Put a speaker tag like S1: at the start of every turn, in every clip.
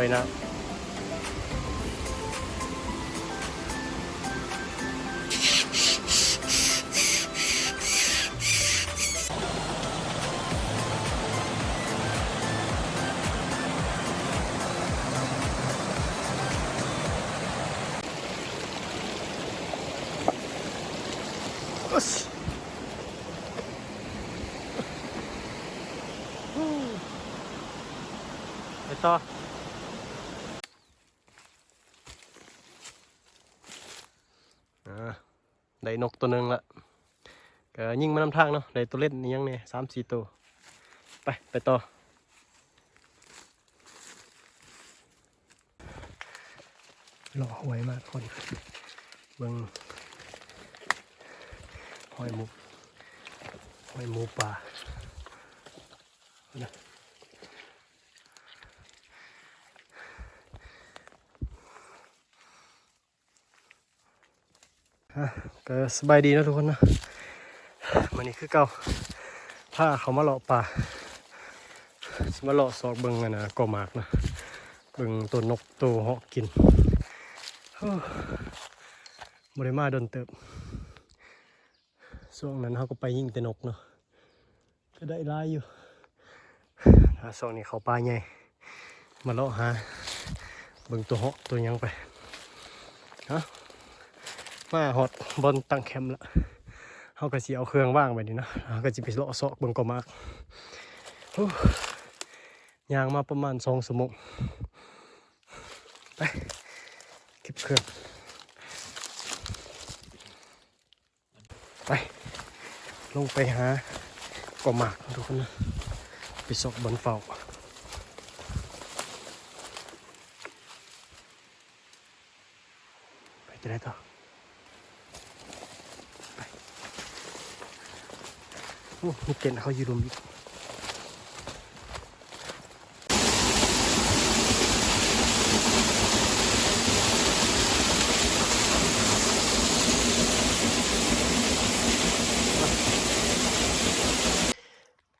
S1: วยนะไปต่อได้นกตัวหนึ่งละก็ยิงมานำทางเนาะได้ตัวเล่นนี่ยังเนี่ย3-4 ตัวไปต่อหล่อหวยมากคนเบิ่งหอยหมูป่านะก็สบายดีนะทุกคนนะมันนี่คือเก่าถ้าเขามาเลาะป่ามาเลาะซอกเบิ่งนะก่อหมากนะเบิ่งตัวนกตัวเหาะกินบริมาโดนเติบช่วงนั้นเขาก็ไปยิงแต่นกเนาะก็ได้ร้ายอยู่ช่วงนี้เขาป่าใหญ่มาเลาะหาเบิ่งตัวเหาะตัวยังไปฮะมาฮอดบนตั้งแคมป์ละเขาก็สิเอาเครื่องว่างไปนี่นะเขาก็จะไปเลาะซอกเบิ่งก่อหมากย่างมาประมาณ2 ชั่วโมงไปเก็บเครื่องไปลงไปหาก่อหมากทุกคนนะไปซอกบนเฝ้าไปจะได้ต่อไปโอ้มีเก่นเขาอยู่รุมอีก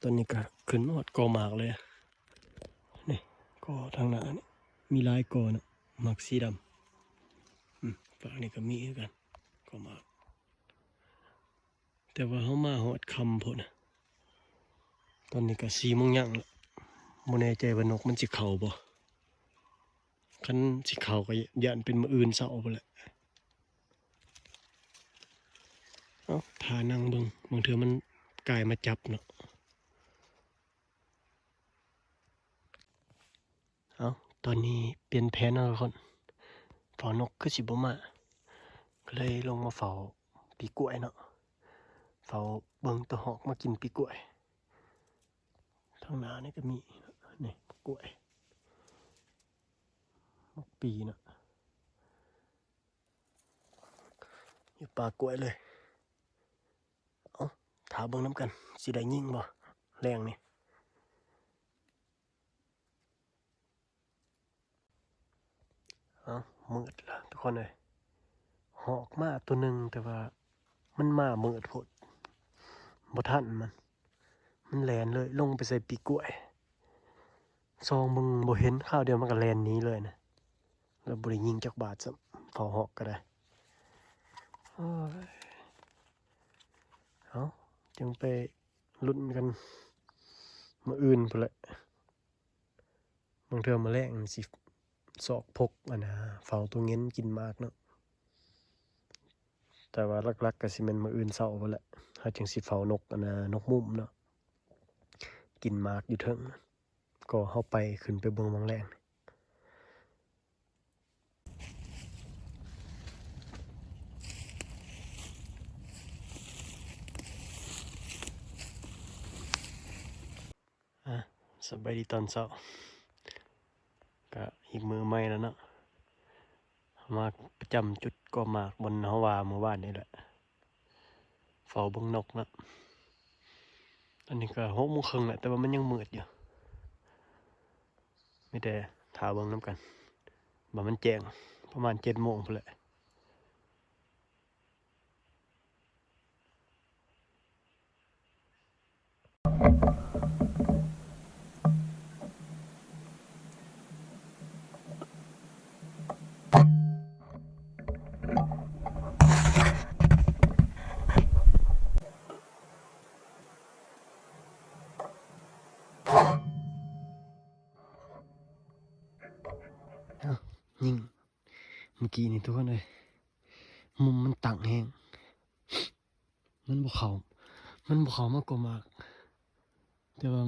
S1: ตอนนี้ก็ขึ้นหอดกอหมากเลยนี่กอทางหน้านี่มีลายกอนะหมากสีดำฝั่งนี้ก็มีเหมือนกันกอหมากแต่ว่าเขามาหอดคำพอนะตอนนี้ก็4 โมงยังละโมแน่ใจว่านกมันสิเข่าบ่คันสิเข่าก็ยันเป็นมื้ออื่นเช้าไปแหละเอ้าทานั่งเบิ่งบางเทื่อมันกายมาจับเนาะเอาตอนนี้เปลี่ยนแผนแล้วทุกคนเฝ้านกคือสิบ่มาก็เลยลงมาเฝ้าปีกล้วยเนาะเฝ้าเบิ่งตัวหอกมากินปีกล้วยทางหน้านี่ก็มีนี่กล้วยมกปีเนาะอยู่ป่ากล้วยเลยเอาถาเบิ่งน้ำกันสิได้ยิงบ่แรงนี่เอามืดละทุกคนเลยหอกมาตัวหนึ่งแต่ว่ามันมามืดโพดบ่ทันมันแลนเลยลงไปใส่ปีกล้วยซองมึงบ่เห็นข้าวเดียวมันก็แลนนี้เลยนะแล้วบ่ได้ยิงจักบาทซะเฝ้าหอกก็ได้เอาจึงไปลุ้นกันมื้ออื่นพุ่นแหละบางเทื่อมาแลงสิซอกพกเฝ้าตัวเงินกินมากเนาะแต่ว่าหลักๆก็สิแม่นมื้ออื่นเช้าพุ่นแหละเฮาจึงสิเฝ้านกนกมุมเนาะกินมากอยู่เทิงก็เฮาไปขึ้นไปเบิ่งบางแรงสบายดีตอนเช้าก็อีกมือใหม่แล้วเนาะมาประจำจุดก่อหมากบนเฮาวาเมื่อวานนี่แหละเฝ้าเบิ่งนกเนาะตอนนี้ก็6 โมงครึ่งแหละแต่ว่ามันยังมืดอยู่ไม่แต่ถาเบิ่งน้ำกันบ่มันแจ้งประมาณ7 โมงพุ่นแหละ กี้นี่ทุกคนเลยมุมมันต่างแห้งมันบ่เขามากกว่ามากแต่ว่า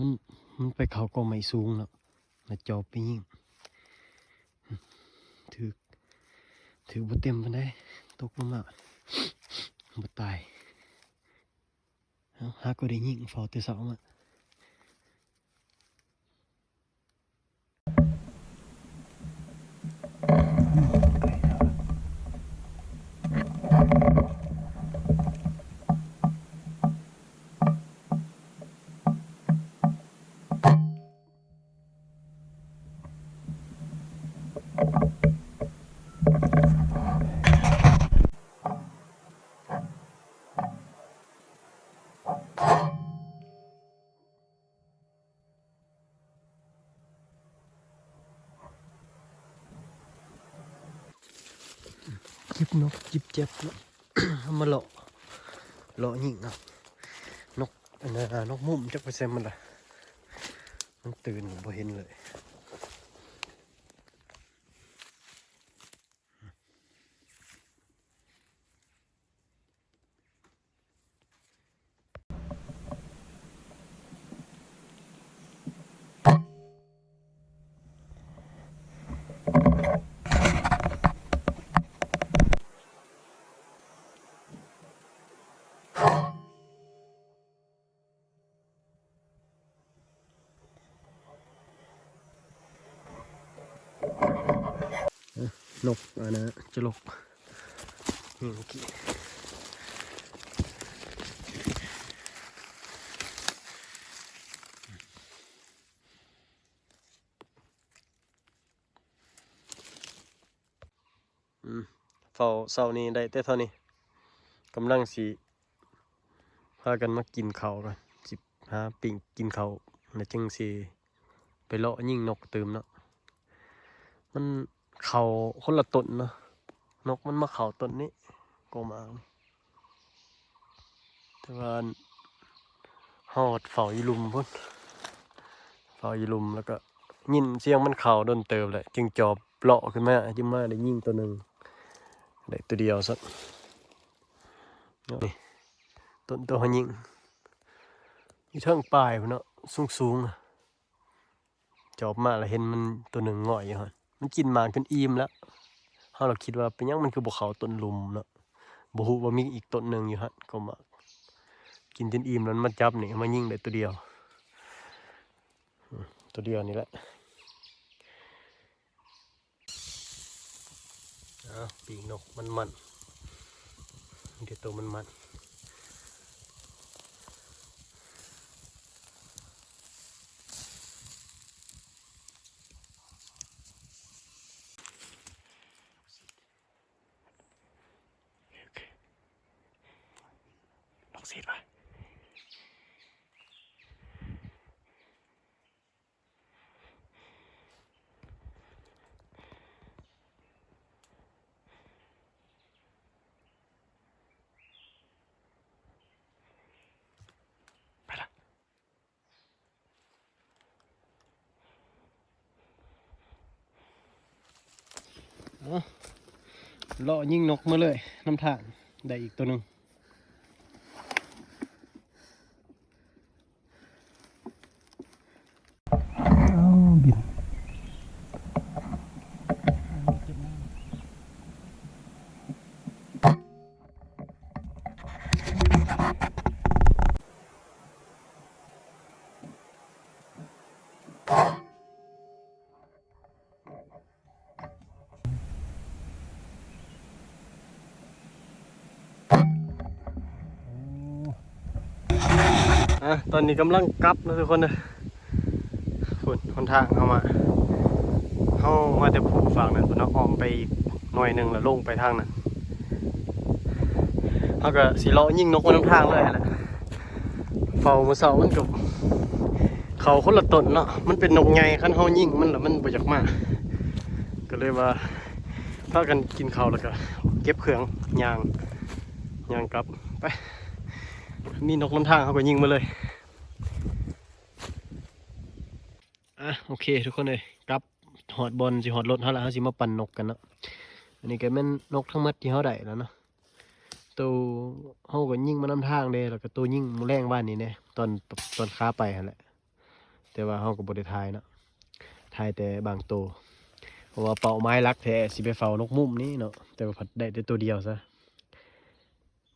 S1: มันไปเขาก็ไม่สูงเนาะมาจอบไปยิงถือบ่เต็มปานใดตกลงมาบ่ตายหาก็ได้ยิงฟอแต่เสามาจิบนกจิบเจ็บเนาะ เอามาเลาะยิงเนาะนกอันนั้นนกมุมจักไปเซมมันล่ะมันตื่นบ่เห็นเลยนกอันนั้นจะลกนี่เมื่อกี้เฝ้าเสานี้ได้แต่เท่านี้กำลังสิพากันมากินข้าวกันสิหาปิ่งกินข้าวแล้วจึงสิไปเลาะยิงนกตื่มเนาะมันเขาคนละต้นเนาะนกมันมาเขาต้นนี้ก็มาแต่ว่าหอดเฝ้าอีลุมพุ่นเฝ้าอีลุมแล้วก็ยินเสียงมันเข่าโดนเติมเลยจึงจอบเลาะขึ้นมาจึงมาได้ยิงตัวหนึ่งได้ตัวเดียวสักนี่ต้นตัวยิงอยู่เทิงปลายพุ่นเนาะสูงจอบมาแล้วเห็นมันตัวหนึ่งง่อยอยู่ฮะมันกินหมากจนอิ่มแล้วเราคิดว่าเป็นยังมันคือบ่เขาต้นลุมเนาะบ่ฮู้ว่ามีอีกต้นหนึ่งอยู่ฮะก็มากินจนอิ่มแล้วมันจับนี่มายิงได้ตัวเดียวนี่แหละปีกนกมันเดี๋ยวตัวมันลองซีดไปเลาะยิงนกมาเลยน้ำทางได้อีกตัวหนึ่งบินตอนนี้กำลังกลับนะทุกคนนะฝุ่นหนทางเอามาจะผูกฝั่งนั้นฝุ่นเอาออมไปอีกหน่อยหนึ่งแล้วลงไปทางนั้นเขาก็สีเลาะยิงนกบนน้ำทางเลยแหละเฝ้ามือเสามันกับเขาคนละต้นเนาะมันเป็นนกไงขั้นเขายิงมันแล้วมันบ่อยากมาก็เลยว่าพากันกินข้าวแล้วก็เก็บเครื่องยางกลับไปมีนกน้ำทางเขาก็ยิงมาเลยโอเคทุกคนเลยกลับหอดบอลสิหอดรถเขาละเขาสิมาปั่นนกกันเนาะ อันนี้ก็แม่นนกทั้งหมดที่เฮาได้แล้วเนาะตัวเฮาก็ยิงมานำทางเด้แล้วก็ตัวยิงมื้อแรงบ้านนี้แน่ตอนขาไปหั่นแหละแต่ว่าเฮาก็บ่ได้ถ่ายเนาะถ่ายแต่บางตัวเพราะว่าเป้าหมายหลักแท้สิไปเฝ้านกมุมนี้เนาะแต่ว่าพัดได้แต่ตัวเดียวซะ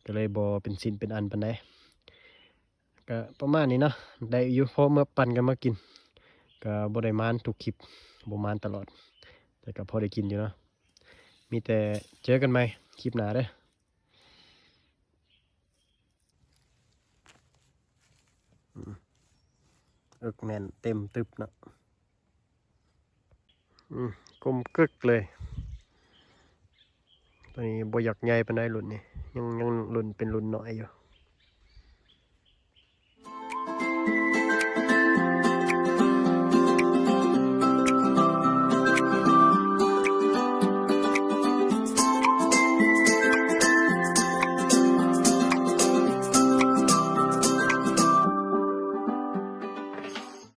S1: ก็เลยบ่เป็นชิ้นเป็นอันปานใดก็ประมาณนี้เนาะได้อยู่พอมาปั่นกันมากินก็บ่ได้มานทุกคลิปบ่มานตลอดแต่ก็พอได้กินอยู่เนาะมีแต่เจอกันใหม่คลิปหน้าเด้อเอิกแม่นเต็มตึบเนาะกลมกึกเลยตัวนี้บ่อยากใหญ่ปานใดรุ่นนี้ยังรุ่นเป็นรุ่นน้อยอยู่